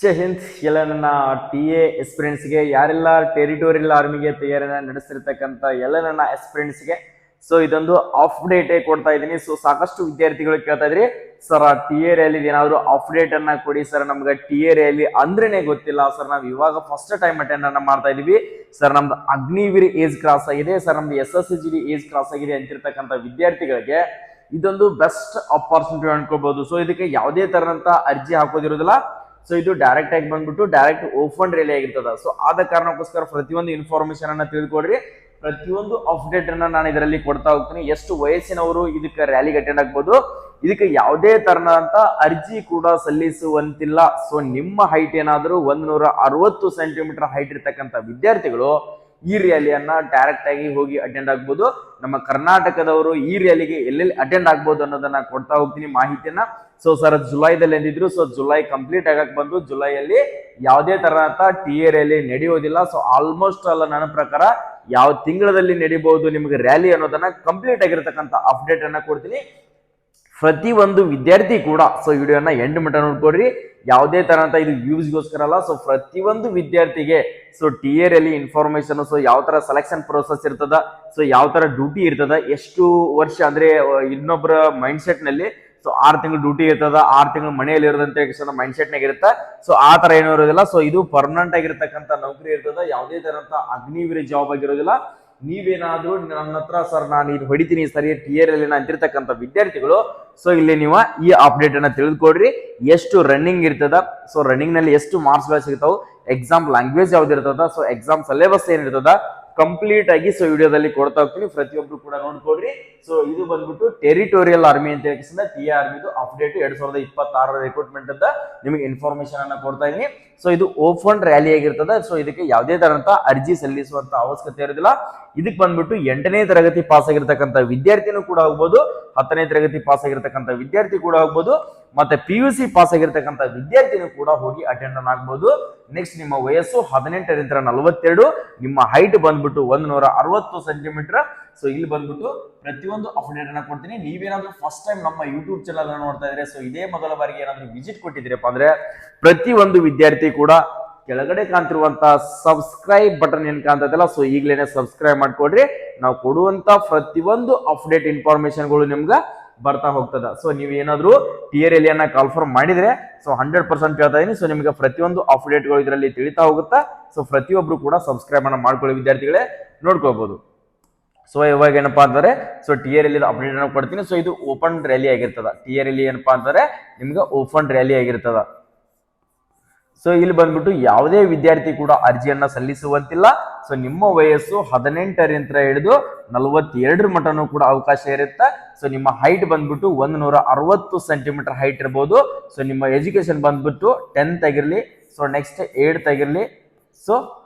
ಜೈ ಹಿಂದ್. ಎಲ್ಲ ನನ್ನ TA ಎಸ್ಪಿರೆಂಟ್ಸ್ಗೆ, ಯಾರೆಲ್ಲ ಟೆರಿಟೋರಿಯಲ್ ಆರ್ಮಿಗೆ ತಯಾರಿನ ನಡೆಸ್ತಿರ್ತಕ್ಕಂಥ ಎಲ್ಲ ನನ್ನ ಎಸ್ಪಿರೆಂಟ್ಸ್ಗೆ ಸೊ ಇದೊಂದು ಅಪ್ಡೇಟ್ ಕೊಡ್ತಾ ಇದ್ದೀನಿ. ಸೊ ಸಾಕಷ್ಟು ವಿದ್ಯಾರ್ಥಿಗಳು ಕೇಳ್ತಾ ಇದ್ರಿ, ಸರ್ TA ರ್ಯಾಲಿ ಏನಾದ್ರು ಅಪ್ಡೇಟ್ ಅನ್ನ ಕೊಡಿ ಸರ್, ನಮ್ಗೆ TA ರ್ಯಾಲಿ ಅಂದ್ರೇನೆ ಗೊತ್ತಿಲ್ಲ ಸರ್, ನಾವು ಇವಾಗ ಫಸ್ಟ್ ಟೈಮ್ ಅಟೆಂಡ್ ಅನ್ನ ಮಾಡ್ತಾ ಇದೀವಿ ಸರ್, ನಮ್ದು ಅಗ್ನಿವೀರ್ ಏಜ್ ಕ್ರಾಸ್ ಆಗಿದೆ ಸರ್, ನಮ್ದು SSGD ಏಜ್ ಕ್ರಾಸ್ ಆಗಿದೆ ಅಂತಿರ್ತಕ್ಕಂಥ ವಿದ್ಯಾರ್ಥಿಗಳಿಗೆ ಇದೊಂದು ಬೆಸ್ಟ್ ಅಪಾರ್ಚುನಿಟಿ ಅನ್ಕೋಬಹುದು. ಸೊ ಇದಕ್ಕೆ ಯಾವುದೇ ತರನಂತ ಅರ್ಜಿ ಹಾಕೋದಿರೋದಿಲ್ಲ. ಸೊ ಇದು ಡೈರೆಕ್ಟ್ ಆಗಿ ಬಂದ್ಬಿಟ್ಟು ಡೈರೆಕ್ಟ್ ಓಪನ್ ರ್ಯಾಲಿ ಆಗಿರ್ತದ. ಸೊ ಆದ ಕಾರಣಕ್ಕೋಸ್ಕರ ಪ್ರತಿಯೊಂದು ಇನ್ಫಾರ್ಮೇಶನ್ ಅನ್ನ ತಿಳ್ಕೊಡ್ರಿ, ಪ್ರತಿಯೊಂದು ಅಪ್ಡೇಟ್ ಅನ್ನ ನಾನು ಇದರಲ್ಲಿ ಕೊಡ್ತಾ ಹೋಗ್ತೀನಿ. ಎಷ್ಟು ವಯಸ್ಸಿನವರು ಇದಕ್ಕೆ ರ್ಯಾಲಿಗೆ ಅಟೆಂಡ್ ಆಗ್ಬೋದು, ಇದಕ್ಕೆ ಯಾವುದೇ ತರನಾದಂತ ಅರ್ಜಿ ಕೂಡ ಸಲ್ಲಿಸುವಂತಿಲ್ಲ. ಸೊ ನಿಮ್ಮ ಹೈಟ್ ಏನಾದರೂ 160 ಸೆಂಟಿಮೀಟರ್ ಹೈಟ್ ಇರ್ತಕ್ಕಂಥ ವಿದ್ಯಾರ್ಥಿಗಳು ಈ ರ್ಯಾಲಿಯನ್ನ ಡೈರೆಕ್ಟ್ ಆಗಿ ಹೋಗಿ ಅಟೆಂಡ್ ಆಗ್ಬೋದು. ನಮ್ಮ ಕರ್ನಾಟಕದವರು ಈ ರ್ಯಾಲಿಗೆ ಎಲ್ಲೆಲ್ಲಿ ಅಟೆಂಡ್ ಆಗ್ಬೋದು ಅನ್ನೋದನ್ನ ಕೊಡ್ತಾ ಹೋಗ್ತೀನಿ ಮಾಹಿತಿಯನ್ನ. ಸೊ ಸರ್ ಜುಲೈದಲ್ಲಿ ಎಂದಿದ್ರು, ಸೊ ಜುಲೈ ಕಂಪ್ಲೀಟ್ ಆಗಕ್ ಬಂದು ಜುಲೈಯಲ್ಲಿ ಯಾವುದೇ ತರಹದ TA ರ್ಯಾಲಿ ನಡೆಯೋದಿಲ್ಲ. ಸೊ ಆಲ್ಮೋಸ್ಟ್ ಅಲ್ಲ ನನ್ನ ಪ್ರಕಾರ ಯಾವ ತಿಂಗಳಲ್ಲಿ ನಡೀಬಹುದು ನಿಮಗೆ ರ್ಯಾಲಿ ಅನ್ನೋದನ್ನ ಕಂಪ್ಲೀಟ್ ಆಗಿರ್ತಕ್ಕಂಥ ಅಪ್ಡೇಟ್ ಅನ್ನ ಕೊಡ್ತೀನಿ. ಪ್ರತಿ ಒಂದು ವಿದ್ಯಾರ್ಥಿ ಕೂಡ ಸೊ ವಿಡಿಯೋನ ಎಂಡ್ ಮಟ್ಟ ನೋಡ್ಕೊಡ್ರಿ, ಯಾವುದೇ ತರಂತ ಇದು ವ್ಯೂಸ್ಗೋಸ್ಕರ ಅಲ್ಲ. ಸೊ ಪ್ರತಿಯೊಂದು ವಿದ್ಯಾರ್ಥಿಗೆ so TA rally information, so ಯಾವ ತರ ಸೆಲೆಕ್ಷನ್ ಪ್ರೋಸೆಸ್ ಇರ್ತದ, ಸೊ ಯಾವ ತರ ಡ್ಯೂಟಿ ಇರ್ತದ, ಎಷ್ಟು ವರ್ಷ ಅಂದ್ರೆ ಇನ್ನೊಬ್ಬರ ಮೈಂಡ್ ಸೆಟ್ ನಲ್ಲಿ ಸೊ 6 ತಿಂಗಳು ಡ್ಯೂಟಿ ಇರ್ತದ, 6 ತಿಂಗಳು ಮನೆಯಲ್ಲಿ ಇರೋದಂತ ಮೈಂಡ್ ಸೆಟ್ ನಾಗ ಇರುತ್ತೆ. ಸೊ ಆ ತರ ಏನೂ ಇರೋದಿಲ್ಲ. ಸೊ ಇದು ಪರ್ಮನೆಂಟ್ ಆಗಿರ್ತಕ್ಕಂಥ ನೌಕರಿ ಇರ್ತದ, ಯಾವುದೇ ತರಂತ ಅಗ್ನಿವೀರ್ ಜಾಬ್ ಆಗಿರೋದಿಲ್ಲ. ನೀವೇನಾದ್ರೂ ನನ್ನ ಹತ್ರ ಸರ್ ನಾನು ಇದು ಹೊಡಿತೀನಿ ಸರಿ TA ರ್ಯಾಲಿ ಅಂತಿರ್ತಕ್ಕಂಥ ವಿದ್ಯಾರ್ಥಿಗಳು ಸೊ ಇಲ್ಲಿ ನೀವು ಈ ಅಪ್ಡೇಟ್ ಅನ್ನ ತಿಳಿದುಕೊಡ್ರಿ. ಎಷ್ಟು ರನ್ನಿಂಗ್ ಇರ್ತದ, ಸೊ ರನ್ನಿಂಗ್ ನಲ್ಲಿ ಎಷ್ಟು ಮಾರ್ಕ್ಸ್ ಗಳು ಸಿಗ್ತಾವ, ಎಕ್ಸಾಮ್ ಲ್ಯಾಂಗ್ವೇಜ್ ಯಾವ್ದು ಇರ್ತದ, ಸೊ ಎಕ್ಸಾಮ್ ಸಿಲೆಬಸ್ ಏನಿರ್ತದ ಕಂಪ್ಲೀಟ್ ಆಗಿ ಸೊ ವಿಡಿಯೋದಲ್ಲಿ ಕೊಡ್ತಾ ಹೋಗ್ತೀನಿ. ಪ್ರತಿಯೊಬ್ರು ಕೂಡ ನೋಡ್ಕೊಡ್ರಿ. ಸೊ ಇದು ಬಂದ್ಬಿಟ್ಟು ಟೆರಿಟೋರಿಯಲ್ ಆರ್ಮಿ ಅಂತ ಹೇಳಿ TA ಆರ್ಮಿದು ಅಪ್ಡೇಟ್ 2026 ರಿಕ್ರೂಟ್ಮೆಂಟ್ ಅಂತ ನಿಮಗೆ ಇನ್ಫಾರ್ಮೇಶನ್ ಅನ್ನ ಕೊಡ್ತಾ ಇದೀನಿ. ಸೊ ಇದು ಓಪನ್ ರ್ಯಾಲಿ ಆಗಿರ್ತದೆ. ಸೊ ಇದಕ್ಕೆ ಯಾವುದೇ ತರಂತ ಅರ್ಜಿ ಸಲ್ಲಿಸುವಂತ ಅವಶ್ಯಕತೆ ಇರೋದಿಲ್ಲ. ಇದಕ್ಕೆ ಬಂದ್ಬಿಟ್ಟು 8ನೇ ತರಗತಿ ಪಾಸ್ ಆಗಿರ್ತಕ್ಕಂಥ ವಿದ್ಯಾರ್ಥಿನೂ ಕೂಡ ಆಗ್ಬೋದು, 10ನೇ ತರಗತಿ ಪಾಸ್ ಆಗಿರ್ತಕ್ಕಂಥ ವಿದ್ಯಾರ್ಥಿ ಕೂಡ ಆಗ್ಬೋದು, ಮತ್ತೆ PUC ಪಾಸ್ ಆಗಿರ್ತಕ್ಕಂಥ ವಿದ್ಯಾರ್ಥಿನೂ ಕೂಡ ಹೋಗಿ ಅಟೆಂಡ್ ಆಗ್ಬೋದು. ನೆಕ್ಸ್ಟ್ ನಿಮ್ಮ ವಯಸ್ಸು 18ರಿಂದ 42, ನಿಮ್ಮ ಹೈಟ್ ಬಂದ್ಬಿಟ್ಟು 160 ಸೆಂಟಿಮೀಟರ್. ಸೊ ಇಲ್ಲಿ ಬಂದ್ಬಿಟ್ಟು ಪ್ರತಿಯೊಂದು ಅಪ್ಡೇಟ್ ಅನ್ನ ಕೊಡ್ತೀನಿ. ನೀವೇನಾದ್ರೂ ಫಸ್ಟ್ ಟೈಮ್ ನಮ್ಮ ಯೂಟ್ಯೂಬ್ ಚಾನಲ್ ನೋಡ್ತಾ ಇದ್ರೆ, ಸೊ ಇದೇ ಮೊದಲ ಬಾರಿಗೆ ಏನಾದ್ರು ವಿಸಿಟ್ ಕೊಟ್ಟಿದ್ದೀರಪ್ಪ ಅಂದ್ರೆ ಪ್ರತಿಯೊಂದು ವಿದ್ಯಾರ್ಥಿ ಕೂಡ ಕೆಳಗಡೆ ಕಾಣ್ತಿರುವಂತ ಸಬ್ಸ್ಕ್ರೈಬ್ ಬಟನ್ ಏನ್ ಕಾಣ್ತದಲ್ಲ, ಸೊ ಈಗಲೇನೆ ಸಬ್ಸ್ಕ್ರೈಬ್ ಮಾಡ್ಕೊಡ್ರಿ. ನಾವು ಕೊಡುವಂತ ಪ್ರತಿಯೊಂದು ಅಪ್ಡೇಟ್ ಇನ್ಫಾರ್ಮೇಶನ್ಗಳು ನಿಮ್ಗೆ ಬರ್ತಾ ಹೋಗ್ತದ. ಸೊ ನೀವು ಏನಾದ್ರು TA ರ್ಯಾಲಿಯನ್ನ ಕಾಲ್ಫರ್ಮ್ ಮಾಡಿದ್ರೆ ಸೊ 100% ಹೇಳ್ತಾ ಇದೀನಿ. ಸೊ ನಿಮಗೆ ಪ್ರತಿಯೊಂದು ಅಪ್ಡೇಟ್ಗಳು ಇದರಲ್ಲಿ ತಿಳಿತಾ ಹೋಗುತ್ತಾ. ಸೊ ಪ್ರತಿಯೊಬ್ರು ಕೂಡ ಸಬ್ಸ್ಕ್ರೈಬ್ ಅನ್ನ ಮಾಡ್ಕೊಳ್ಳಿ ವಿದ್ಯಾರ್ಥಿಗಳೇ, ನೋಡ್ಕೋಬಹುದು. ಸೊ ಇವಾಗ ಏನಪ್ಪಾ ಅಂತಂದ್ರೆ ಸೊ TA ರ್ಯಾಲಿ ಅಪ್ಡೇಟ್ ಅನ್ನ ಕೊಡ್ತೀನಿ. ಸೊ ಇದು ಓಪನ್ ರ್ಯಾಲಿ ಆಗಿರ್ತದ. TA ರ್ಯಾಲಿ ಏನಪ್ಪಾ ಅಂತಂದ್ರೆ ನಿಮ್ಗೆ ಓಪನ್ ರ್ಯಾಲಿ ಆಗಿರ್ತದ. ಸೊ ಇಲ್ಲಿ ಬಂದ್ಬಿಟ್ಟು ಯಾವುದೇ ವಿದ್ಯಾರ್ಥಿ ಕೂಡ ಅರ್ಜಿಯನ್ನ ಸಲ್ಲಿಸುವಂತಿಲ್ಲ. ಸೊ ನಿಮ್ಮ ವಯಸ್ಸು 18ರಿಂದ ಹಿಡಿದು 42 ಮಟನೂ ಕೂಡ ಅವಕಾಶ ಇರುತ್ತೆ. ಸೊ ನಿಮ್ಮ ಹೈಟ್ ಬಂದ್ಬಿಟ್ಟು 160 ಸೆಂಟಿಮೀಟರ್ ಹೈಟ್ ಇರ್ಬೋದು. ಸೊ ನಿಮ್ಮ ಎಜುಕೇಶನ್ ಬಂದ್ಬಿಟ್ಟು 10th ಆಗಿರ್ಲಿ, ಸೊ ನೆಕ್ಸ್ಟ್ 8th ಆಗಿರ್ಲಿ, ಸೊ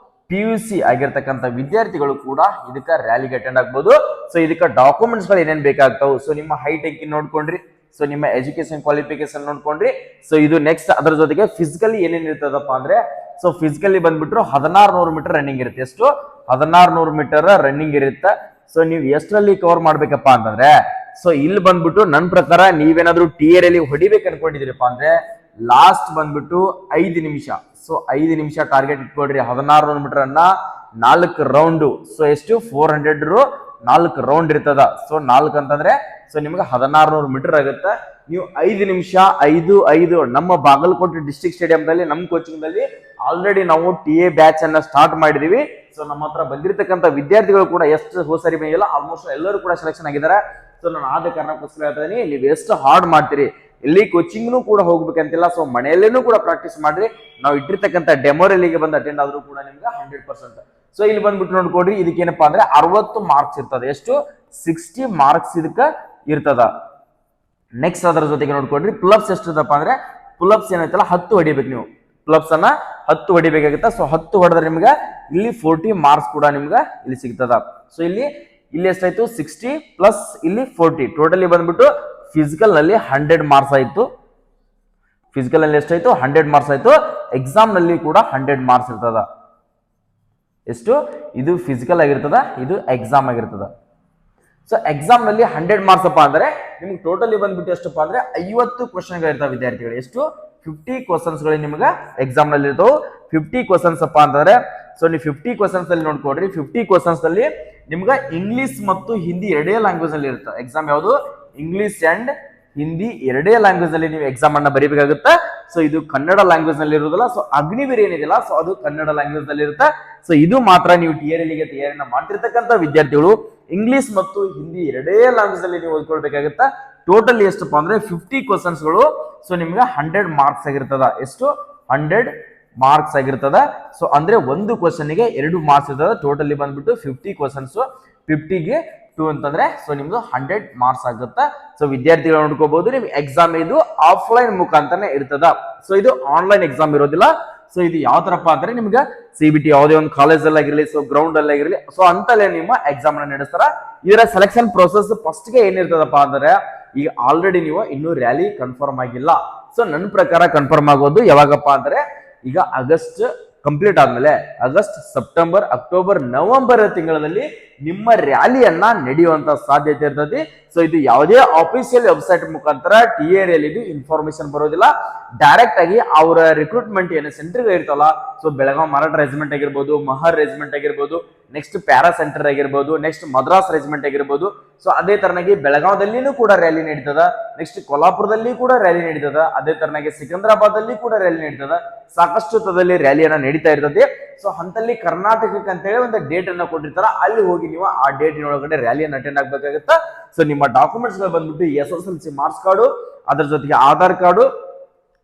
PUC ಆಗಿರ್ತಕ್ಕಂಥ ವಿದ್ಯಾರ್ಥಿಗಳು ಕೂಡ ಇದಕ್ಕೆ ರ್ಯಾಲಿಗೆ ಅಟೆಂಡ್ ಆಗ್ಬೋದು. ಸೊ ಇದಕ್ಕೆ ಡಾಕ್ಯುಮೆಂಟ್ಸ್ ಗಳು ಏನೇನ್ ಬೇಕಾಗ್ತಾವು, ಸೊ ನಿಮ್ಮ ಹೈಟ್ ಅಂಕಿ ನೋಡ್ಕೊಂಡ್ರಿ, ಸೊ ನಿಮ್ಮ ಎಜುಕೇಶನ್ ಕ್ವಾಲಿಫಿಕೇಶನ್ ನೋಡ್ಕೊಂಡ್ರಿ. ಸೊ ಇದು ನೆಕ್ಸ್ಟ್ ಅದರ ಜೊತೆಗೆ ಫಿಸಿಕಲಿ ಏನೇನ್ ಇರ್ತದಪ್ಪ ಅಂದ್ರೆ ಸೊ ಫಿಸಿಕಲಿ ಬಂದ್ಬಿಟ್ಟು 1600 ಮೀಟರ್ ರನ್ನಿಂಗ್ ಇರುತ್ತೆ. ಎಷ್ಟು 1600 ಮೀಟರ್ ರನ್ನಿಂಗ್ ಇರುತ್ತೆ. ಸೊ ನೀವು ಎಷ್ಟರಲ್ಲಿ ಕವರ್ ಮಾಡ್ಬೇಕಪ್ಪ ಅಂತಂದ್ರೆ ಸೊ ಇಲ್ಲಿ ಬಂದ್ಬಿಟ್ಟು ನನ್ನ ಪ್ರಕಾರ ನೀವೇನಾದ್ರೂ TA ರ್ಯಾಲಿ ಹೊಡಿಬೇಕು ಅನ್ಕೊಂಡಿದ್ದೀರಪ್ಪ ಅಂದ್ರೆ ಲಾಸ್ಟ್ ಬಂದ್ಬಿಟ್ಟು 5 ನಿಮಿಷ. ಸೊ 5 ನಿಮಿಷ ಟಾರ್ಗೆಟ್ ಇಟ್ಕೊಡ್ರಿ. 1600 ಮೀಟರ್ ಅನ್ನ 4 ರೌಂಡ್, ಸೊ ಎಷ್ಟು 400 4 ರೌಂಡ್ ಇರ್ತದ. ಸೊ 4 ಅಂತಂದ್ರೆ ಸೊ ನಿಮ್ಗೆ 1600 ಮೀಟರ್ ಆಗುತ್ತೆ. ನೀವು 5 ನಿಮಿಷ 5 ನಮ್ಮ ಬಾಗಲಕೋಟೆ ಡಿಸ್ಟ್ರಿಕ್ಟ್ ಸ್ಟೇಡಿಯಂದಲ್ಲಿ ನಮ್ಮ ಕೋಚಿಂಗ್ ದಲ್ಲಿ ಆಲ್ರೆಡಿ ನಾವು TA ಬ್ಯಾಚ್ ಅನ್ನ ಸ್ಟಾರ್ಟ್ ಮಾಡಿದೀವಿ. ಸೊ ನಮ್ಮ ಹತ್ರ ಬಂದಿರತಕ್ಕಂಥ ವಿದ್ಯಾರ್ಥಿಗಳು ಕೂಡ ಎಷ್ಟು ಹೋಸರಿ ಬಂದಿಲ್ಲ, ಆಲ್ಮೋಸ್ಟ್ ಎಲ್ಲರೂ ಕೂಡ ಸೆಲೆಕ್ಷನ್ ಆಗಿದ್ದಾರೆ. ಸೊ ನಾನು ಆದ ಕಾರಣಕ್ಕೋಸ್ಕರ ಹೇಳ್ತಾ ಇದೀನಿ, ನೀವು ಎಷ್ಟು ಹಾರ್ಡ್ ಮಾಡ್ತೀರಿ, ಇಲ್ಲಿ ಕೋಚಿಂಗ್ನು ಕೂಡ ಹೋಗ್ಬೇಕಂತಿಲ್ಲ. ಸೊ ಮನೆಯಲ್ಲೇನೂ ಕೂಡ ಪ್ರಾಕ್ಟೀಸ್ ಮಾಡ್ರಿ. ನಾವು ಇಟ್ಟಿರ್ತಕ್ಕಂಥ ಡೆಮೋ ರ್ಯಾಲಿಗೆ ಬಂದು ಅಟೆಂಡ್ ಆದ್ರೂ ಕೂಡ ನಿಮ್ಗೆ 100%. ಸೊ ಇಲ್ಲಿ ಬಂದ್ಬಿಟ್ಟು ನೋಡ್ಕೊಡ್ರಿ, ಇದಕ್ಕೇನಪ್ಪಾ ಅಂದ್ರೆ 60 ಮಾರ್ಕ್ಸ್ ಇರ್ತದೆ. ಎಷ್ಟು 60 ಮಾರ್ಕ್ಸ್ ಇದಕ್ಕೆ ಇರ್ತದ. ನೆಕ್ಸ್ಟ್ ಅದರ ಜೊತೆಗೆ ನೋಡ್ಕೊಡ್ರಿ ಪ್ಲಬ್ಸ್ ಎಷ್ಟದಪ್ಪ ಅಂದ್ರೆ ಪ್ಲಬ್ಸ್ ಏನೈತಲ್ಲ 10 ಹೊಡಿಬೇಕು. ನೀವು ಪ್ಲಬ್ಸ್ ಅನ್ನ 10 ಹೊಡಿಬೇಕಾಗುತ್ತೆ. ಸೊ 10 ಹೊಡೆದ್ರೆ ನಿಮ್ಗೆ ಇಲ್ಲಿ 40 ಮಾರ್ಕ್ಸ್ ಕೂಡ ನಿಮ್ಗೆ ಇಲ್ಲಿ ಸಿಗ್ತದ. ಸೊ ಇಲ್ಲಿ ಎಷ್ಟಾಯ್ತು 60 ಪ್ಲಸ್ ಇಲ್ಲಿ 40, ಟೋಟಲಿ ಬಂದ್ಬಿಟ್ಟು ಫಿಸಿಕಲ್ ನಲ್ಲಿ 100 ಮಾರ್ಕ್ಸ್ ಆಯ್ತು. ಫಿಸಿಕಲ್ ನಲ್ಲಿ ಎಷ್ಟಾಯ್ತು 100 ಮಾರ್ಕ್ಸ್ ಆಯ್ತು. ಎಕ್ಸಾಮ್ ನಲ್ಲಿ ಕೂಡ 100 ಮಾರ್ಕ್ಸ್ ಇರ್ತದ. ಎಷ್ಟು ಇದು ಫಿಸಿಕಲ್ ಆಗಿರ್ತದ, ಇದು ಎಕ್ಸಾಮ್ ಆಗಿರ್ತದ. ಸೊ ಎಕ್ಸಾಮ್ ನಲ್ಲಿ 100 ಮಾರ್ಕ್ಸ್ ಅಪ್ಪ ಅಂದ್ರೆ ನಿಮ್ಗೆ ಟೋಟಲಿ ಬಂದ್ಬಿಟ್ಟು ಎಷ್ಟಪ್ಪ ಅಂದ್ರೆ 50 ಕ್ವಶನ್ ಗಳು ಇರ್ತಾವೆ ವಿದ್ಯಾರ್ಥಿಗಳು. ಎಷ್ಟು 50 ಕ್ವಶನ್ಸ್ ಗಳು ನಿಮ್ಗೆ ಎಕ್ಸಾಮ್ ನಲ್ಲಿ ಇರ್ತಾವೆ. 50 ಕ್ವಶನ್ಸ್ ಅಪ್ಪ ಅಂತಂದ್ರೆ ಸೊ ನೀವು 50 ಕ್ವಶನ್ಸ್ ಅಲ್ಲಿ ನೋಡ್ಕೊಡ್ರಿ. 50 ಕ್ವಶನ್ಸ್ ಅಲ್ಲಿ ನಿಮ್ಗೆ ಇಂಗ್ಲಿಷ್ ಮತ್ತು ಹಿಂದಿ ಎರಡೇ ಲ್ಯಾಂಗ್ವೇಜ್ ಅಲ್ಲಿ ಇರುತ್ತೆ ಎಕ್ಸಾಮ್. ಯಾವುದು? ಇಂಗ್ಲಿಷ್ ಅಂಡ್ ಹಿಂದಿ ಎರಡೇ ಲ್ಯಾಂಗ್ವೇಜ್ ಅಲ್ಲಿ ನೀವು ಎಕ್ಸಾಮ್ ಅನ್ನ ಬರೀಬೇಕಾಗುತ್ತೆ. ಸೊ ಇದು ಕನ್ನಡ ಲ್ಯಾಂಗ್ವೇಜ್ ನಲ್ಲಿ ಇರುವುದಿಲ್ಲ. ಸೊ ಅಗ್ನಿವೀರ್ ಏನಿದೆಯಲ್ಲ ಸೊ ಅದು ಕನ್ನಡ ಲ್ಯಾಂಗ್ವೇಜ್ ನಲ್ಲಿ ಇರುತ್ತೆ. ಸೊ ಇದು ಮಾತ್ರ ನೀವು ಟಿಆರ್ಎಲ್ಗೆ ತಯಾರಿಯನ್ನ ಮಾಡ್ತಿರ್ತಕ್ಕಂಥ ವಿದ್ಯಾರ್ಥಿಗಳು ಇಂಗ್ಲಿಷ್ ಮತ್ತು ಹಿಂದಿ ಎರಡೇ ಲ್ಯಾಂಗ್ವೇಜ್ ಅಲ್ಲಿ ನೀವು ಓದ್ಕೊಳ್ಬೇಕಾಗುತ್ತೆ. ಟೋಟಲ್ ಎಷ್ಟಪ್ಪ ಅಂದ್ರೆ 50 ಕ್ವಶನ್ಸ್ ಗಳು. ಸೊ ನಿಮ್ಗೆ 100 ಮಾರ್ಕ್ಸ್ ಆಗಿರ್ತದ. ಎಷ್ಟು? 100 ಮಾರ್ಕ್ಸ್ ಆಗಿರ್ತದ. ಸೊ ಅಂದ್ರೆ ಒಂದು ಕ್ವಶನ್ ಗೆ 2 ಮಾರ್ಕ್ಸ್ ಇರ್ತದ. ಟೋಟಲಿ ಬಂದ್ಬಿಟ್ಟು 50 ಕ್ವಶನ್ಸ್, 50ಗೆ 2 ಅಂತಂದ್ರೆ ಸೊ ನಿಮ್ದು 100 ಮಾರ್ಕ್ಸ್ ಆಗುತ್ತೆ. ಸೊ ವಿದ್ಯಾರ್ಥಿಗಳು ನೋಡ್ಕೋಬಹುದು. ನೀವು ಎಕ್ಸಾಮ್ ಇದು ಆಫ್ಲೈನ್ ಮುಖಾಂತರನೇ ಇರ್ತದ. ಸೊ ಇದು ಆನ್ಲೈನ್ ಎಕ್ಸಾಮ್ ಇರೋದಿಲ್ಲ. ಸೊ ಇದು ಯಾವ ತರಪ್ಪ ಅಂದ್ರೆ ನಿಮ್ಗೆ CBT ಯಾವುದೇ ಒಂದು ಕಾಲೇಜ್ ಅಲ್ಲಿ ಆಗಿರಲಿ, ಸೊ ಗ್ರೌಂಡ್ ಅಲ್ಲಿ ಆಗಿರಲಿ, ಸೊ ಅಂತಲ್ಲೇ ನಿಮ್ಮ ಎಕ್ಸಾಮ್ ಅನ್ನ ನಡೆಸ್ತಾರ. ಇದರ ಸೆಲೆಕ್ಷನ್ ಪ್ರೋಸೆಸ್ ಫಸ್ಟ್ ಗೆ ಏನಿರ್ತದಪ್ಪ ಅಂದ್ರೆ ಈಗ ಆಲ್ರೆಡಿ ನೀವು ಇನ್ನೂ ರ್ಯಾಲಿ ಕನ್ಫರ್ಮ್ ಆಗಿಲ್ಲ. ಸೊ ನನ್ನ ಪ್ರಕಾರ ಕನ್ಫರ್ಮ್ ಆಗೋದು ಯಾವಾಗಪ್ಪ ಅಂದ್ರೆ ಈಗ ಆಗಸ್ಟ್ ಕಂಪ್ಲೀಟ್ ಆದ್ಮೇಲೆ ಆಗಸ್ಟ್, ಸೆಪ್ಟೆಂಬರ್, ಅಕ್ಟೋಬರ್, ನವೆಂಬರ್ ತಿಂಗಳಲ್ಲಿ ನಿಮ್ಮ ರ್ಯಾಲಿಯನ್ನ ನಡೆಯುವಂತ ಸಾಧ್ಯತೆ ಇರ್ತದೆ. ಸೊ ಇದು ಯಾವುದೇ ಆಫಿಷಿಯಲ್ ವೆಬ್ಸೈಟ್ ಮುಖಾಂತರ TRL ಇದು ಇನ್ಫಾರ್ಮೇಶನ್ ಬರೋದಿಲ್ಲ. ಡೈರೆಕ್ಟ್ ಆಗಿ ಅವರ ರಿಕ್ರೂಟ್ಮೆಂಟ್ ಏನು ಸೆಂಟರ್ ಇರ್ತಲ್ಲ, ಸೊ ಬೆಳಗಾವಿ ಮರಾಠ ರೆಜಿಮೆಂಟ್ ಆಗಿರ್ಬೋದು, ಮಹರ್ ರೆಜಿಮೆಂಟ್ ಆಗಿರ್ಬೋದು, ನೆಕ್ಸ್ಟ್ ಪ್ಯಾರಾ ಸೆಂಟರ್ ಆಗಿರ್ಬೋದು, ನೆಕ್ಸ್ಟ್ ಮದ್ರಾಸ್ ರೆಜಿಮೆಂಟ್ ಆಗಿರ್ಬೋದು. ಸೊ ಅದೇ ತರನಾಗಿ ಬೆಳಗಾವದಲ್ಲಿನೂ ಕೂಡ ರ್ಯಾಲಿ ನಡೀತದ. ನೆಕ್ಸ್ಟ್ ಕೊಲ್ಲಾಪುರದಲ್ಲಿ ಕೂಡ ರ್ಯಾಲಿ ನಡೀತದ. ಅದೇ ತರನಾಗಿ ಸಿಕಂದ್ರಾಬಾದ್ ಅಲ್ಲಿ ಕೂಡ ರ್ಯಾಲಿ ನಡೀತದ. ಸಾಕಷ್ಟು ತದಲ್ಲಿ ರ್ಯಾಲಿಯನ್ನ ನಡೀತಾ ಇರ್ತದೆ. ಸೊ ಅಂತಲ್ಲಿ ಕರ್ನಾಟಕಕ್ಕೆ ಅಂತೇಳಿ ಒಂದು ಡೇಟ್ ಅನ್ನ ಕೊಟ್ಟಿರ್ತಾರ. ಅಲ್ಲಿ ಹೋಗಿ ನೀವು ಆ ಡೇಟಿನ ಒಳಗಡೆ ರ್ಯಾಲಿಯನ್ನು ಅಟೆಂಡ್ ಆಗ್ಬೇಕಾಗುತ್ತಾ. ಸೊ ನಿಮ್ಮ ಡಾಕ್ಯುಮೆಂಟ್ಸ್ ಗಳು ಬಂದ್ಬಿಟ್ಟು SSLC ಮಾರ್ಕ್ಸ್ ಕಾರ್ಡು, ಅದ್ರ ಜೊತೆಗೆ ಆಧಾರ್ ಕಾರ್ಡು,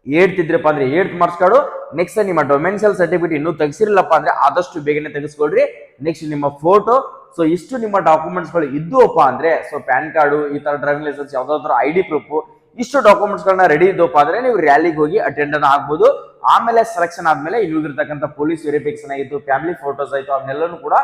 8th ಇದ್ರಪ್ಪ ಅಂದ್ರೆ 8th ಮಾರ್ಕ್ಸ್ ಕಾರ್ಡು. ನೆಕ್ಸ್ಟ್ ನಿಮ್ಮ ಡೊಮೆನ್ಷಿಯಲ್ ಸರ್ಟಿಫಿಕೇಟ್ ಇನ್ನೂ ತೆಗಿಸಿರಲಿಲ್ಲಪ್ಪ ಅಂದ್ರೆ ಆದಷ್ಟು ಬೇಗನೆ ತೆಗೆಸ್ಕೊಳ್ರಿ. ನೆಕ್ಸ್ಟ್ ನಿಮ್ಮ ಫೋಟೋ. ಸೊ ಇಷ್ಟು ನಿಮ್ಮ ಡಾಕ್ಯುಮೆಂಟ್ಸ್ ಗಳು ಇದ್ದುವಪ್ಪ ಅಂದ್ರೆ ಸೊ ಪ್ಯಾನ್ ಕಾರ್ಡು, ಈ ತರ ಡ್ರೈವಿಂಗ್ ಲೈಸೆನ್ಸ್, ಯಾವ್ದಾದ್ರು ID ಪ್ರೂಫ್, ಇಷ್ಟು ಡಾಕ್ಯುಮೆಂಟ್ಸ್ ಗಳನ್ನ ರೆಡಿ ಇದ್ದಪ್ಪ ಅಂದ್ರೆ ನೀವು ರ್ಯಾಲಿಗೆ ಹೋಗಿ ಅಟೆಂಡ್ ಆಗ್ಬೋದು. ಆಮೇಲೆ ಸೆಲೆಕ್ಷನ್ ಆದ್ಮೇಲೆ ಇಲ್ಲಿರ್ತಕ್ಕಂಥ ಪೊಲೀಸ್ ವೆರಿಫಿಕೇಶನ್ ಆಯಿತು, ಫ್ಯಾಮಿಲಿ ಫೋಟೋಸ್ ಆಯ್ತು, ಅವನ್ನೆಲ್ಲನೂ ಕೂಡ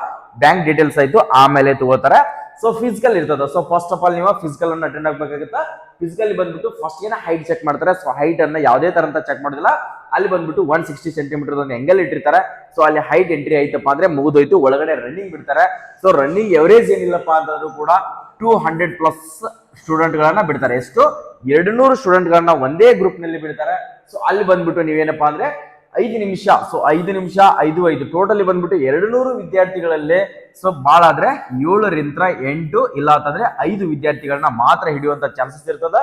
ಬ್ಯಾಂಕ್ ಡೀಟೇಲ್ಸ್ ಆಯ್ತು ಆಮೇಲೆ ತಗೋತಾರೆ. ಸೊ ಫಿಸಿಕಲ್ ಇರ್ತದ. ಸೊ ಫಸ್ಟ್ ಆಫ್ ಆಲ್ ನೀವು ಫಿಸಿಕಲ್ ಅನ್ನು ಅಟೆಂಡ್ ಆಗ್ಬೇಕಾಗುತ್ತಾ. ಫಿಸಿಕಲ್ ಬಂದ್ಬಿಟ್ಟು ಫಸ್ಟ್ ಏನ ಹೈಟ್ ಚೆಕ್ ಮಾಡ್ತಾರೆ. ಸೊ ಹೈಟ್ ಅನ್ನ ಯಾವುದೇ ತರ ಅಂತ ಚೆಕ್ ಮಾಡೋದಿಲ್ಲ. ಅಲ್ಲಿ ಬಂದ್ಬಿಟ್ಟು 160 ಸೆಂಟಿಮೀಟರ್ ಒಂದು ಎಂಗಲ್ ಇಟ್ಟಿರ್ತಾರೆ. ಸೊ ಅಲ್ಲಿ ಹೈಟ್ ಎಂಟ್ರಿ ಆಯ್ತಪ್ಪ ಅಂದ್ರೆ ಮುಗಿದೋಯ್ತು. ಒಳಗಡೆ ರನ್ನಿಂಗ್ ಬಿಡ್ತಾರೆ. ಸೊ ರನ್ನಿಂಗ್ ಎವರೇಜ್ ಏನಿಲ್ಲಪ್ಪ ಅಂತಂದ್ರೂ ಕೂಡ 200+ ಸ್ಟೂಡೆಂಟ್ ಗಳನ್ನ ಬಿಡ್ತಾರೆ. ಎಷ್ಟು? 200 ಸ್ಟೂಡೆಂಟ್ ಗಳನ್ನ ಒಂದೇ ಗ್ರೂಪ್ ನಲ್ಲಿ ಬಿಡ್ತಾರೆ. ಸೊ ಅಲ್ಲಿ ಬಂದ್ಬಿಟ್ಟು ನೀವೇನಪ್ಪಾ ಅಂದ್ರೆ 5 ನಿಮಿಷ. ಸೊ 5 ನಿಮಿಷ 5 ಟೋಟಲಿ ಬಂದ್ಬಿಟ್ಟು 200 ವಿದ್ಯಾರ್ಥಿಗಳಲ್ಲೇ ಸೊ ಬಾಳ ಆದ್ರೆ 7ರಿಂದ 8 ಇಲ್ಲ ಅಂತಂದ್ರೆ 5 ವಿದ್ಯಾರ್ಥಿಗಳನ್ನ ಮಾತ್ರ ಹಿಡಿಯುವಂತ ಚಾನ್ಸಸ್ ಇರ್ತದ.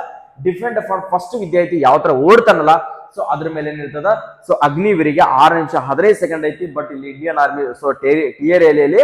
ಡಿಫ್ರೆಂಟ್ ಫಸ್ಟ್ ವಿದ್ಯಾರ್ಥಿ ಯಾವ ತರ ಓಡ್ತಾನಲ್ಲ ಸೊ ಅದ್ರ ಮೇಲೆ ಏನಿರ್ತದ. ಸೊ ಅಗ್ನಿವೀರಿಗೆ 6 ನಿಮಿಷ 15 ಸೆಕೆಂಡ್ ಐತಿ. ಬಟ್ ಇಲ್ಲಿ ಇಂಡಿಯನ್ ಆರ್ಮಿ ಸೊ TRL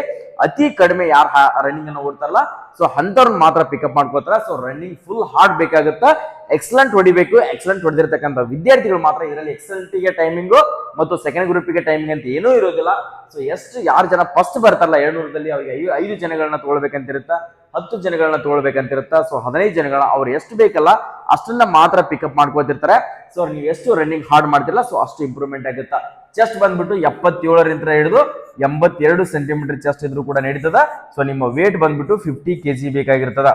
ಅತಿ ಕಡಿಮೆ ಯಾರು ರನ್ನಿಂಗ್ ಅನ್ನು ಓಡ್ತಾರಲ್ಲ ಸೊ ಅಂತವ್ರನ್ನ ಮಾತ್ರ ಪಿಕಪ್ ಮಾಡ್ಕೋತಾರ. ಸೊ ರನ್ನಿಂಗ್ ಫುಲ್ ಹಾರ್ಡ್ ಬೇಕಾಗುತ್ತಾ. ಎಕ್ಸಲೆಂಟ್ ಹೊಡಿಬೇಕು. ಎಕ್ಸಲೆಂಟ್ ಹೊಡೆದಿರ್ತಕ್ಕಂಥ ವಿದ್ಯಾರ್ಥಿಗಳು ಮಾತ್ರ ಇದರಲ್ಲಿ ಎಕ್ಸಲೆಂಟ್ಗೆ ಟೈಮಿಂಗು ಮತ್ತು ಸೆಕೆಂಡ್ ಗ್ರೂಪ್ಗೆ ಟೈಮಿಂಗ್ ಅಂತ ಏನೂ ಇರೋದಿಲ್ಲ. ಸೊ ಎಷ್ಟು ಯಾರು ಜನ ಫಸ್ಟ್ ಬರ್ತಾರಲ್ಲ 200ದಲ್ಲಿ ಅವ್ರಿಗೆ 5 ಜನಗಳನ್ನ ತಗೊಳ್ಬೇಕಂತಿರುತ್ತಾ, 10 ಜನಗಳನ್ನ ತಗೊಳ್ಬೇಕಂತಿರುತ್ತಾ. ಸೊ 15 ಜನಗಳ ಅವ್ರು ಎಷ್ಟು ಬೇಕಲ್ಲ ಅಷ್ಟನ್ನ ಮಾತ್ರ ಪಿಕಪ್ ಮಾಡ್ಕೋತಿರ್ತಾರೆ. ಸೊ ನೀವು ಎಷ್ಟು ರನ್ನಿಂಗ್ ಹಾರ್ಡ್ ಮಾಡ್ತಿರಲ್ಲ ಸೊ ಅಷ್ಟು ಇಂಪ್ರೂವ್ಮೆಂಟ್ ಆಗುತ್ತಾ. ಚೆಸ್ಟ್ ಬಂದ್ಬಿಟ್ಟು 77ರಿಂದ ಹಿಡಿದು 82 ಸೆಂಟಿಮೀಟರ್ ಚೆಸ್ಟ್ ಇದ್ರೂ ಕೂಡ ನಡೀತದ. ಸೊ ನಿಮ್ಮ ವೇಟ್ ಬಂದ್ಬಿಟ್ಟು 50 kg ಬೇಕಾಗಿರ್ತದ.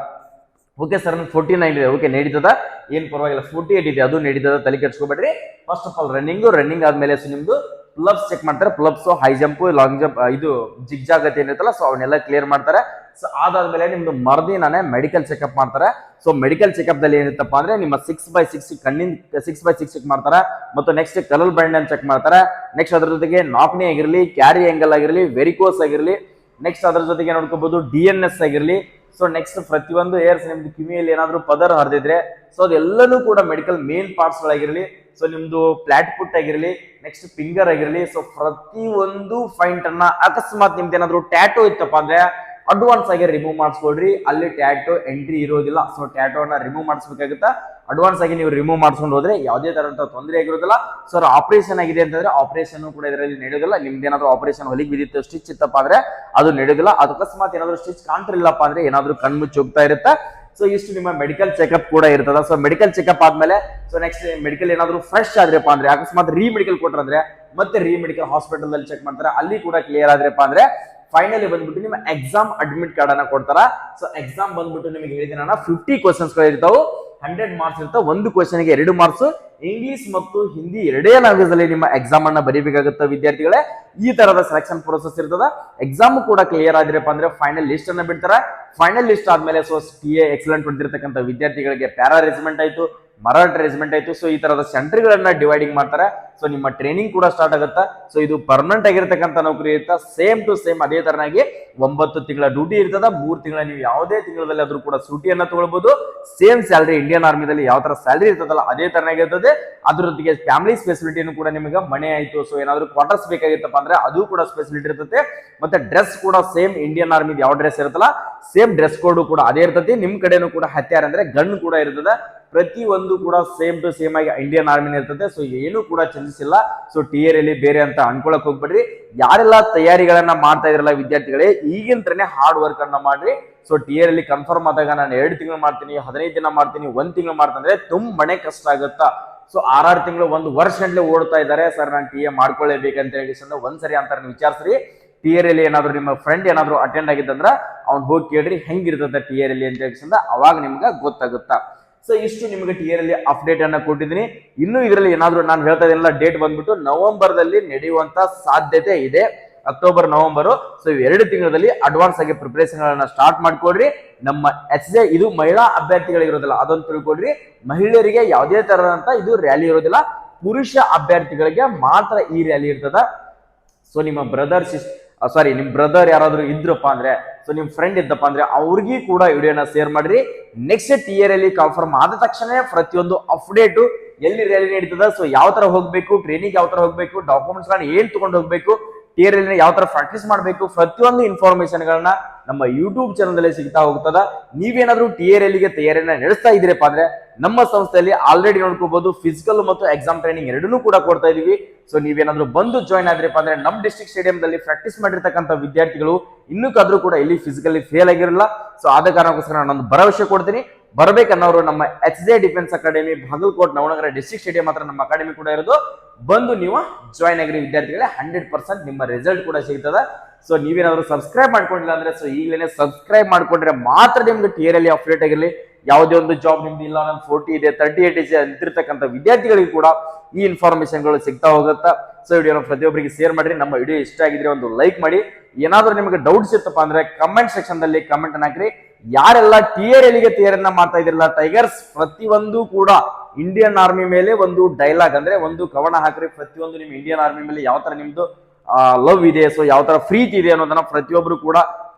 ಓಕೆ ಸರ್, 49 ಇದೆ. ಓಕೆ ನಡೀತದ, ಏನ್ ಪರವಾಗಿಲ್ಲ. 48 ಇದೆ, ಅದು ನಡೀತದ, ತಲೆ ಕೆಡ್ಸ್ಕೊಬೇಡ್ರಿ. ಫಸ್ಟ್ ಆಫ್ ಆಲ್ ರನ್ನಿಂಗ್ ಆದ್ಮೇಲೆ ನಿಮ್ದು ಪ್ಲಬ್ಸ್ ಚೆಕ್ ಮಾಡ್ತಾರೆ. ಪ್ಲಬ್ಸ್, ಹೈ ಜಂಪ್, ಲಾಂಗ್ ಜಂಪ್, ಇದು ಜಿಗ್ಜಾಗ್ ಅಂತ ಏನಿರ್ತಲ್ಲ ಸೊ ಅವನ್ನೆಲ್ಲ ಕ್ಲಿಯರ್ ಮಾಡ್ತಾರೆ. ಸೊ ಅದಾದ್ಮೇಲೆ ನಿಮ್ದು ಮರ್ದಿನಾನೆ ಮೆಡಿಕಲ್ ಚೆಕ್ಅಪ್ ಮಾಡ್ತಾರೆ. ಸೊ ಮೆಡಿಕಲ್ ಚೆಕ್ಅಪ್ ದಲ್ಲಿ ಏನಿತ್ತಪ್ಪ ಅಂದ್ರೆ ನಿಮ್ಮ 6x6 ಕಣ್ಣಿನ 6x6 ಚೆಕ್ ಮಾಡ್ತಾರೆ. ಮತ್ತು ನೆಕ್ಸ್ಟ್ ಕಲಲ್ ಬ್ಯಾಂಡ್ ಅನ್ನು ಚೆಕ್ ಮಾಡ್ತಾರೆ. ನೆಕ್ಸ್ಟ್ ಅದ್ರ ಜೊತೆಗೆ ನಾಕ್ನಿ ಆಗಿರ್ಲಿ, ಕ್ಯಾರಿ ಆಂಗಲ್ ಆಗಿರ್ಲಿ, ವೆರಿಕೋಸ್ ಆಗಿರ್ಲಿ, ನೆಕ್ಸ್ಟ್ ಅದ್ರ ಜೊತೆಗೆ ನೋಡ್ಕೋಬಹುದು DNS ಆಗಿರ್ಲಿ. ಸೊ ನೆಕ್ಸ್ಟ್ ಪ್ರತಿಯೊಂದು ಏರ್ಸ್ ನಿಮ್ದು ಕಿವಿಯಲ್ಲಿ ಏನಾದ್ರು ಪದರ್ ಹರಿದಿದ್ರೆ ಸೊ ಅದೆಲ್ಲನೂ ಕೂಡ ಮೆಡಿಕಲ್ ಮೇನ್ ಪಾರ್ಟ್ಸ್ ಗಳಾಗಿರ್ಲಿ. ಸೊ ನಿಮ್ದು ಫ್ಲಾಟ್ ಫುಟ್ ಆಗಿರ್ಲಿ, ನೆಕ್ಸ್ಟ್ ಫಿಂಗರ್ ಆಗಿರ್ಲಿ. ಸೊ ಪ್ರತಿ ಒಂದು ಪಾಯಿಂಟ್ ಅನ್ನ ಅಕಸ್ಮಾತ್ ನಿಮ್ದು ಏನಾದ್ರು ಟ್ಯಾಟೋ ಇತ್ತಪ್ಪ ಅಂದ್ರೆ ಅಡ್ವಾನ್ಸ್ ಆಗಿ ರಿಮೂವ್ ಮಾಡಿಸ್ಕೊಡ್ರಿ. ಅಲ್ಲಿ ಟ್ಯಾಟೋ ಎಂಟ್ರಿ ಇರೋದಿಲ್ಲ. ಸೊ ಟ್ಯಾಟೋನ ರಿಮೂವ್ ಮಾಡಿಸ್ಬೇಕಾಗುತ್ತಾ. ಅಡ್ವಾನ್ಸ್ ಆಗಿ ನೀವು ರಿಮೂವ್ ಮಾಡ್ಸ್ಕೊಂಡು ಹೋದ್ರೆ ಯಾವುದೇ ತರಂತ ತೊಂದರೆ ಆಗಿರೋದಿಲ್ಲ. ಸೊ ಆಪರೇಷನ್ ಆಗಿದೆ ಅಂತಂದ್ರೆ ಆಪರೇಷನ್ ಕೂಡ ಇದರಲ್ಲಿ ನಡೆಯೋದಿಲ್ಲ. ನಿಮ್ದೇನಾದ್ರೂ ಆಪರೇಷನ್ ಹೊಲಿಗೆ ಬಿದ್ದಿತ್ತು, ಸ್ಟಿಚ್ ಇತ್ತಪ್ಪ ಅಂದ್ರೆ ಅದು ನಡೆಯೋದಿಲ್ಲ. ಅದು ಅಕಸ್ಮಾತ್ ಏನಾದ್ರು ಸ್ಟಿಚ್ ಕಾಣ್ತಿರ್ಲಿಲ್ಲಪ್ಪ ಅಂದ್ರೆ ಏನಾದ್ರು ಕಣ್ಮುಚ್ಚಿ ಹೋಗ್ತಾ ಇರುತ್ತೆ. ಸೊ ಇಷ್ಟು ನಿಮ್ಮ ಮೆಡಿಕಲ್ ಚೆಕ್ಅಪ್ ಕೂಡ ಇರ್ತದ. ಸೊ ಮೆಡಿಕಲ್ ಚೆಕ್ಅಪ್ ಆದ್ಮೇಲೆ ಸೊ ನೆಕ್ಸ್ಟ್ ಮೆಡಿಕಲ್ ಏನಾದ್ರು ಫ್ರೆಶ್ ಆದ್ರಪ್ಪ ಅಂದ್ರೆ ಅಕಸ್ಮಾತ್ ಮೆಡಿಕಲ್ ಕೊಟ್ರಂದ್ರೆ ಮತ್ತೆ ಮೆಡಿಕಲ್ ಹಾಸ್ಪಿಟಲ್ ಅಲ್ಲಿ ಚೆಕ್ ಮಾಡ್ತಾರೆ. ಅಲ್ಲಿ ಕೂಡ ಕ್ಲಿಯರ್ ಆದ್ರಪ್ಪ ಅಂದ್ರೆ ಫೈನಲಿ ಬಂದ್ಬಿಟ್ಟು ನಿಮ್ಮ ಎಕ್ಸಾಮ್ ಅಡ್ಮಿಟ್ ಕಾರ್ಡ್ ಅನ್ನ ಕೊಡ್ತಾರ. ಸೊ ಎಕ್ಸಾಮ್ ಬಂದ್ಬಿಟ್ಟು ನಿಮಗೆ ಹೇಳಿದ 50 ಕ್ವಶನ್ಸ್ ಗಳು ಇರ್ತಾವೆ. 100 ಮಾರ್ಕ್ಸ್ ಇರ್ತಾವೆ. ಒಂದು ಕ್ವಶನ್ ಗೆ 2 ಮಾರ್ಕ್ಸ್. ಇಂಗ್ಲಿಷ್ ಮತ್ತು ಹಿಂದಿ ಎರಡೇ ಲ್ಯಾಂಗ್ವೇಜ್ ಅಲ್ಲಿ ನಿಮ್ಮ ಎಕ್ಸಾಮ್ ಅನ್ನ ಬರೀಬೇಕಾಗುತ್ತೆ ವಿದ್ಯಾರ್ಥಿಗಳೇ. ಈ ತರದ ಸೆಲೆಕ್ಷನ್ ಪ್ರೋಸೆಸ್ ಇರ್ತದ. ಎಕ್ಸಾಮ್ ಕೂಡ ಕ್ಲಿಯರ್ ಆಗಿರಪ್ಪ ಅಂದ್ರೆ ಫೈನಲ್ ಲಿಸ್ಟ್ ಅನ್ನ ಬಿಡ್ತಾರೆ. ಫೈನಲ್ ಲಿಸ್ಟ್ ಆದ್ಮೇಲೆ ಸೊ TA ಎಕ್ಸಲೆಂಟ್ ಹೊಡೆದಿರ್ತಕ್ಕಂಥ ವಿದ್ಯಾರ್ಥಿಗಳಿಗೆ ಪ್ಯಾರಾ ರೆಜಿಮೆಂಟ್ ಆಯ್ತು, ಮರಾಠ ರೆಜಿಮೆಂಟ್ ಆಯ್ತು. ಸೊ ಈ ತರದ ಸೆಂಟರ್ಗಳನ್ನ ಡಿವೈಡಿಂಗ್ ಮಾಡ್ತಾರೆ. ಸೊ ನಿಮ್ಮ ಟ್ರೈನಿಂಗ್ ಕೂಡ ಸ್ಟಾರ್ಟ್ ಆಗುತ್ತಾ. ಸೊ ಇದು ಪರ್ಮನೆಂಟ್ ಆಗಿರ್ತಕ್ಕಂಥ ನೌಕರಿ ಇರುತ್ತಾ, ಸೇಮ್ ಟು ಸೇಮ್ ಅದೇ ತರನಾಗಿ 9 ತಿಂಗಳ ಡ್ಯೂಟಿ ಇರ್ತದ. 3 ತಿಂಗಳ ನೀವು ಯಾವುದೇ ತಿಂಗಳಲ್ಲಿ ಆದ್ರೂ ಕೂಡ ಸೂಟಿಯನ್ನ ತಗೊಳ್ಬಹುದು. ಸೇಮ್ ಸ್ಯಾಲರಿ ಇಂಡಿಯನ್ ಆರ್ಮಿದಲ್ಲಿ ಯಾವ ತರ ಸ್ಯಾಲರಿ ಇರ್ತದಲ್ಲ ಅದೇ ತರನಾಗಿ ಇರ್ತದೆ. ಅದ್ರ ಜೊತೆಗೆ ಫ್ಯಾಮಿಲಿ ಫೆಸಿಲಿಟಿನೂ ಕೂಡ ನಿಮಗೆ ಮನೆ ಆಯ್ತು. ಸೊ ಏನಾದ್ರು ಕ್ವಾರ್ಟರ್ಸ್ ಬೇಕಾಗಿತ್ತಪ್ಪ ಅಂದ್ರೆ ಅದು ಕೂಡ ಫೆಸಿಲಿಟಿ ಇರ್ತದೆ. ಮತ್ತೆ ಡ್ರೆಸ್ ಕೂಡ ಸೇಮ್ ಇಂಡಿಯನ್ ಆರ್ಮಿ ಯಾವ ಡ್ರೆಸ್ ಇರುತ್ತಲ್ಲ ಸೇಮ್ ಡ್ರೆಸ್ ಕೋಡ್ ಕೂಡ ಅದೇ ಇರ್ತದೆ. ನಿಮ್ ಕಡೆನೂ ಕೂಡ ಹತ್ಯಾರ ಅಂದ್ರೆ ಗನ್ ಕೂಡ ಇರ್ತದೆ. ಪ್ರತಿ ಒಂದು ಕೂಡ ಸೇಮ್ ಟು ಸೇಮ್ ಆಗಿ ಇಂಡಿಯನ್ ಆರ್ಮಿನ ಇರ್ತದೆ. ಸೊ ಏನು ಕೂಡ ಚೇಂಜಸ್ ಇಲ್ಲ. ಸೊ ಟಿಯರ್ ಅಲ್ಲಿ ಬೇರೆ ಅಂತ ಅನ್ಕೊಳಕ್ ಹೋಗ್ಬೇಡ್ರಿ. ಯಾರೆಲ್ಲ ತಯಾರಿಗಳನ್ನ ಮಾಡ್ತಾ ಇದ್ರಲ್ಲ ವಿದ್ಯಾರ್ಥಿಗಳೇ, ಈಗಿಂತ್ರನೇ ಹಾರ್ಡ್ ವರ್ಕ್ ಅನ್ನ ಮಾಡ್ರಿ. ಸೊ ಟಿಯರ್ ಅಲ್ಲಿ ಕನ್ಫರ್ಮ್ ಆದಾಗ ನಾನು 2 ತಿಂಗಳು ಮಾಡ್ತೀನಿ, 15 ದಿನ ಮಾಡ್ತೀನಿ, 1 ತಿಂಗಳು ಮಾಡ್ತಂದ್ರೆ ತುಂಬಾನೇ ಕಷ್ಟ ಆಗುತ್ತಾ. ಸೊ 6 ತಿಂಗಳು 1 ವರ್ಷ ಗಂಟ್ಲೆ ಓಡ್ತಾ ಇದ್ದಾರೆ. ಸರ್ ನಾನು ಟಿ ಎ ಮಾಡ್ಕೊಳ್ಳೇಬೇಕಂತ ಹೇಳಿ ಒಂದ್ಸರಿ ಅಂತ ವಿಚಾರಿಸ್ರಿ. ಟಿಯರ್ ಅಲ್ಲಿ ಏನಾದ್ರು ನಿಮ್ಮ ಫ್ರೆಂಡ್ ಏನಾದ್ರು ಅಟೆಂಡ್ ಆಗಿದ್ದಂದ್ರ ಅವ್ನ್ ಹೋಗಿ ಕೇಳ್ರಿ ಹೆಂಗಿರ್ತದೆ ಟಿಯರ್ ಅಲ್ಲಿ ಅಂತ ಹೇಳಿ ಅವಾಗ ನಿಮ್ಗೆ ಗೊತ್ತಾಗುತ್ತಾ. ಸೊ ಇಷ್ಟು ನಿಮಗೆ ಟಿಯರ್ ಅಲ್ಲಿ ಅಪ್ಡೇಟ್ ಅನ್ನ ಕೊಟ್ಟಿದ್ದೀನಿ. ಇನ್ನು ಇದರಲ್ಲಿ ಏನಾದ್ರು ನಾನು ಹೇಳ್ತಾ ಇದ್ದೀನಲ್ಲ, ಡೇಟ್ ಬಂದ್ಬಿಟ್ಟು ನವೆಂಬರ್ ದಲ್ಲಿ ನಡೆಯುವಂತ ಸಾಧ್ಯತೆ ಇದೆ, ಅಕ್ಟೋಬರ್ ನವೆಂಬರ್. ಸೊ 2 ತಿಂಗಳಲ್ಲಿ ಅಡ್ವಾನ್ಸ್ ಆಗಿ ಪ್ರಿಪರೇಷನ್ ಗಳನ್ನ ಸ್ಟಾರ್ಟ್ ಮಾಡ್ಕೊಡ್ರಿ. ನಮ್ಮ HJ ಇದು ಮಹಿಳಾ ಅಭ್ಯರ್ಥಿಗಳಿಗಿರೋದಿಲ್ಲ, ಅದನ್ನು ತಿಳ್ಕೊಡ್ರಿ. ಮಹಿಳೆಯರಿಗೆ ಯಾವುದೇ ತರದಂತ ಇದು ರ್ಯಾಲಿ ಇರೋದಿಲ್ಲ, ಪುರುಷ ಅಭ್ಯರ್ಥಿಗಳಿಗೆ ಮಾತ್ರ ಈ ರ್ಯಾಲಿ ಇರ್ತದ. ಸೊ ನಿಮ್ಮ ನಿಮ್ ಬ್ರದರ್ ಯಾರಾದ್ರೂ ಇದ್ರಪ್ಪ ಅಂದ್ರೆ, ಸೊ ನಿಮ್ ಫ್ರೆಂಡ್ ಇದ್ದಪ್ಪ ಅಂದ್ರೆ ಅವ್ರಿಗೆ ಕೂಡ ವಿಡಿಯೋನ ಶೇರ್ ಮಾಡ್ರಿ. ನೆಕ್ಸ್ಟ್ ಟಿಯರ್ ಅಲ್ಲಿ ಕನ್ಫರ್ಮ್ ಆದ ತಕ್ಷಣ ಪ್ರತಿಯೊಂದು ಅಪ್ಡೇಟ್ ಎಲ್ಲಿ ರ್ಯಾಲಿ ನಡೀತದ, ಸೊ ಯಾವ ತರ ಹೋಗ್ಬೇಕು, ಟ್ರೈನಿಂಗ್ ಯಾವ ತರ ಹೋಗ್ಬೇಕು, ಡಾಕ್ಯುಮೆಂಟ್ಸ್ ಗಳನ್ನ ಏನ್ ತಗೊಂಡು ಹೋಗ್ಬೇಕು, ಟಿಯರ್ ಅಲ್ಲಿ ಯಾವ ತರ ಪ್ರಾಕ್ಟೀಸ್ ಮಾಡ್ಬೇಕು, ಪ್ರತಿಯೊಂದು ಇನ್ಫಾರ್ಮೇಶನ್ ಗಳನ್ನ ನಮ್ಮ ಯೂಟ್ಯೂಬ್ ಚಾನಲ್ ಅಲ್ಲಿ ಸಿಗ್ತಾ ಹೋಗ್ತದ. ನೀವೇನಾದ್ರೂ ಟಿಯರ್ ಎಲ್ಲಿಗೆ ತಯಾರಿಯನ್ನ ನಡೆಸ್ತಾ ಇದ್ದೀರಪ್ಪ ಅಂದ್ರೆ ನಮ್ಮ ಸಂಸ್ಥೆಯಲ್ಲಿ ಆಲ್ರೆಡಿ ನೋಡ್ಕೋಬಹುದು, ಫಿಸಿಕಲ್ ಮತ್ತು ಎಕ್ಸಾಮ್ ಟ್ರೈನಿಂಗ್ ಎರಡನ್ನೂ ಕೂಡ ಕೊಡ್ತಾ ಇದೀವಿ. ಸೊ ನೀವೇನಾದ್ರೂ ಬಂದು ಜಾಯ್ನ್ ಆದ್ರಪ್ಪ ಅಂದ್ರೆ ನಮ್ಮ ಡಿಸ್ಟ್ರಿಕ್ಟ್ ಸ್ಟೇಡಿಯಂದಲ್ಲಿ ಪ್ರಾಕ್ಟೀಸ್ ಮಾಡಿರ್ತಕ್ಕಂಥ ವಿದ್ಯಾರ್ಥಿಗಳು ಇನ್ನೂಕಾದ್ರೂ ಕೂಡ ಇಲ್ಲಿ ಫಿಸಿಕಲಿ ಫೇಲ್ ಆಗಿರಲ್ಲ. ಸೊ ಆದ ಕಾರಣಕ್ಕೋಸ್ಕರ ನಾನೊಂದು ಭರವಸೆ ಕೊಡ್ತೀನಿ, ಬರ್ಬೇಕನ್ನೋರು ನಮ್ಮ HJ defence academy Bagalkot Navanagar district stadium ಹತ್ರ ನಮ್ಮ ಅಕಾಡೆಮಿ ಕೂಡ ಇರೋದು. ಬಂದು ನೀವು ಜಾಯ್ನ್ ಆಗಿರಿ ವಿದ್ಯಾರ್ಥಿಗಳೇ, 100% ನಿಮ್ಮ ರಿಸಲ್ಟ್ ಕೂಡ ಸಿಗ್ತದ. ಸೊ ನೀವೇನಾದ್ರೂ ಸಬ್ಸ್ಕ್ರೈಬ್ ಮಾಡ್ಕೊಂಡಿಲ್ಲ ಅಂದ್ರೆ ಸೊ ಈಗಲೇ ಸಬ್ಸ್ಕ್ರೈಬ್ ಮಾಡ್ಕೊಂಡ್ರೆ ಮಾತ್ರ ನಿಮ್ಗೆ ಟಿಯರ್ ಅಲ್ಲಿ ಅಪ್ಡೇಟ್ ಆಗಿರಲಿ. ಯಾವುದೇ ಒಂದು ಜಾಬ್ ನಿಮ್ದು ಇಲ್ಲ, ನನ್ನ 40 ಇದೆ 38 ಇದೆ ಅಂತಿರ್ತಕ್ಕಂಥ ವಿದ್ಯಾರ್ಥಿಗಳಿಗೆ ಕೂಡ ಈ ಇನ್ಫಾರ್ಮೇಶನ್ಗಳು ಸಿಗ್ತಾ ಹೋಗುತ್ತಾ. ಸೊ ವಿಡಿಯೋನ ಪ್ರತಿಯೊಬ್ಬರಿಗೆ ಶೇರ್ ಮಾಡ್ರಿ. ನಮ್ಮ ವಿಡಿಯೋ ಇಷ್ಟ ಆಗಿದ್ರೆ ಒಂದು ಲೈಕ್ ಮಾಡಿ. ಏನಾದ್ರೂ ನಿಮಗೆ ಡೌಟ್ಸ್ ಇತ್ತಪ್ಪ ಅಂದ್ರೆ ಕಮೆಂಟ್ ಸೆಕ್ಷನ್ ದಲ್ಲಿ ಕಮೆಂಟ್ ಅನ್ನ ಹಾಕ್ರಿ. ಯಾರೆಲ್ಲ ಟಿಯರ್ ಎಲ್ಲಿಗೆ ತಯಾರನ್ನ ಮಾಡ್ತಾ ಇದ್ರಲ್ಲ ಟೈಗರ್ಸ್, ಪ್ರತಿಯೊಂದು ಕೂಡ ಇಂಡಿಯನ್ ಆರ್ಮಿ ಮೇಲೆ ಒಂದು ಡೈಲಾಗ್ ಅಂದ್ರೆ ಒಂದು ಕವನ ಹಾಕ್ರಿ. ಪ್ರತಿಯೊಂದು ನಿಮ್ ಇಂಡಿಯನ್ ಆರ್ಮಿ ಮೇಲೆ ಯಾವ ತರ ನಿಮ್ದು ಲವ್ ಇದೆ, ಸೊ ಯಾವ ತರ ಪ್ರೀತಿ ಇದೆ ಅನ್ನೋದನ್ನ ಪ್ರತಿಯೊಬ್ರು ಕೂಡ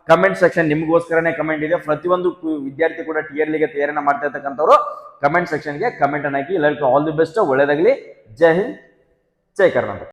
ಕಮೆಂಟ್ ಸೆಕ್ಷನ್ ನಿಮ್ಗೋಸ್ಕರನೇ ಕಮೆಂಟ್ ಇದೆ. ಪ್ರತಿಯೊಂದು ವಿದ್ಯಾರ್ಥಿ ಕೂಡ ಟಿಯರ್ ಲಿಗೆ ತಯಾರಿನ ಮಾಡ್ತಾ ಇರ್ತಕ್ಕಂಥವ್ರು ಕಮೆಂಟ್ ಸೆಕ್ಷನ್ಗೆ ಕಮೆಂಟ್ ಅನ್ನ ಹಾಕಿ. ಎಲ್ಲರಿಗೂ ಆಲ್ ದಿ ಬೆಸ್ಟ್, ಒಳ್ಳೇದಾಗ್ಲಿ. ಜೈ ಹಿಂದ್, ಜೈ ಕರ್ನಾಟಕ.